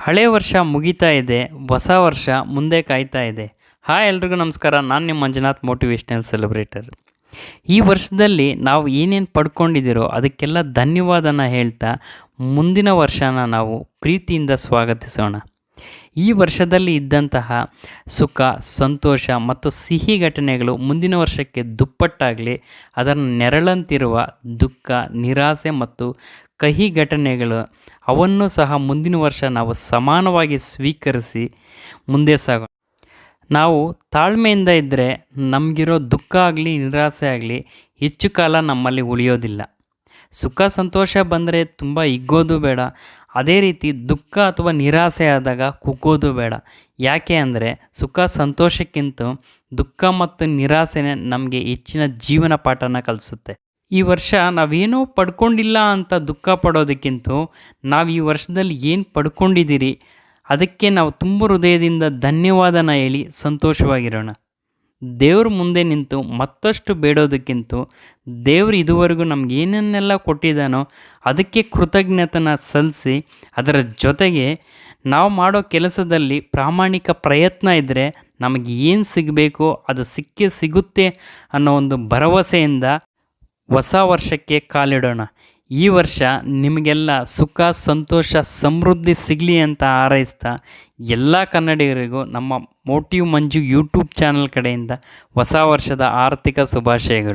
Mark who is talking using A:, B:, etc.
A: ಹಳೆ ವರ್ಷ ಮುಗೀತಾ ಇದೆ, ಹೊಸ ವರ್ಷ ಮುಂದೆ ಕಾಯ್ತಾ ಇದೆ. ಹಾಯ್ ಎಲ್ರಿಗೂ ನಮಸ್ಕಾರ. ನಾನು ನಿಮ್ಮ ಮಂಜುನಾಥ್ ಮೋಟಿವೇಶ್ನಲ್ ಸೆಲೆಬ್ರೇಟರ್. ಈ ವರ್ಷದಲ್ಲಿ ನಾವು ಏನೇನು ಪಡ್ಕೊಂಡಿದ್ದೀರೋ ಅದಕ್ಕೆಲ್ಲ ಧನ್ಯವಾದನ ಹೇಳ್ತಾ ಮುಂದಿನ ವರ್ಷನ ನಾವು ಪ್ರೀತಿಯಿಂದ ಸ್ವಾಗತಿಸೋಣ. ಈ ವರ್ಷದಲ್ಲಿ ಇದ್ದಂತಹ ಸುಖ, ಸಂತೋಷ ಮತ್ತು ಸಿಹಿ ಘಟನೆಗಳು ಮುಂದಿನ ವರ್ಷಕ್ಕೆ ದುಪ್ಪಟ್ಟಾಗಲಿ. ಅದರ ನೆರಳಂತಿರುವ ದುಃಖ, ನಿರಾಸೆ ಮತ್ತು ಕಹಿ ಘಟನೆಗಳು ಅವನ್ನು ಸಹ ಮುಂದಿನ ವರ್ಷ ನಾವು ಸಮಾನವಾಗಿ ಸ್ವೀಕರಿಸಿ ಮುಂದೆ ಸಾಗೋಣ. ನಾವು ತಾಳ್ಮೆಯಿಂದ ಇದ್ದರೆ ನಮಗಿರೋ ದುಃಖ ಆಗಲಿ ನಿರಾಸೆ ಆಗಲಿ ಹೆಚ್ಚು ಕಾಲ ನಮ್ಮಲ್ಲಿ ಉಳಿಯೋದಿಲ್ಲ. ಸುಖ ಸಂತೋಷ ಬಂದರೆ ತುಂಬ ಹಿಗ್ಗೋದು ಬೇಡ, ಅದೇ ರೀತಿ ದುಃಖ ಅಥವಾ ನಿರಾಸೆ ಆದಾಗ ಕುಗ್ಗೋದು ಬೇಡ. ಯಾಕೆ ಅಂದರೆ ಸುಖ ಸಂತೋಷಕ್ಕಿಂತ ದುಃಖ ಮತ್ತು ನಿರಾಸೆನೇ ನಮಗೆ ಹೆಚ್ಚಿನ ಜೀವನ ಪಾಠನ ಕಲಿಸುತ್ತೆ. ಈ ವರ್ಷ ನಾವೇನೋ ಪಡ್ಕೊಂಡಿಲ್ಲ ಅಂತ ದುಃಖ ಪಡೋದಕ್ಕಿಂತ ನಾವು ಈ ವರ್ಷದಲ್ಲಿ ಏನು ಪಡ್ಕೊಂಡಿದ್ದೀರಿ ಅದಕ್ಕೆ ನಾವು ತುಂಬ ಹೃದಯದಿಂದ ಧನ್ಯವಾದನ ಹೇಳಿ ಸಂತೋಷವಾಗಿರೋಣ. ದೇವ್ರ ಮುಂದೆ ನಿಂತು ಮತ್ತಷ್ಟು ಬೇಡೋದಕ್ಕಿಂತ ದೇವರು ಇದುವರೆಗೂ ನಮ್ಗೆ ಏನನ್ನೆಲ್ಲ ಕೊಟ್ಟಿದ್ದಾನೋ ಅದಕ್ಕೆ ಕೃತಜ್ಞತೆನ ಸಲ್ಲಿಸಿ, ಅದರ ಜೊತೆಗೆ ನಾವು ಮಾಡೋ ಕೆಲಸದಲ್ಲಿ ಪ್ರಾಮಾಣಿಕ ಪ್ರಯತ್ನ ಇದ್ದರೆ ನಮಗೆ ಏನು ಸಿಗಬೇಕೋ ಅದು ಸಿಕ್ಕೇ ಸಿಗುತ್ತೆ ಅನ್ನೋ ಒಂದು ಭರವಸೆಯಿಂದ ಹೊಸ ವರ್ಷಕ್ಕೆ ಕಾಲಿಡೋಣ. ಈ ವರ್ಷ ನಿಮಗೆಲ್ಲ ಸುಖ ಸಂತೋಷ ಸಮೃದ್ಧಿ ಸಿಗಲಿ ಅಂತ ಹಾರೈಸ್ತಾ ಎಲ್ಲ ಕನ್ನಡಿಗರಿಗೂ ನಮ್ಮ ಮೋಟಿವ್ ಮಂಜು ಯೂಟ್ಯೂಬ್ ಚಾನಲ್ ಕಡೆಯಿಂದ ಹೊಸ ವರ್ಷದ ಆರ್ಥಿಕ ಶುಭಾಶಯಗಳು.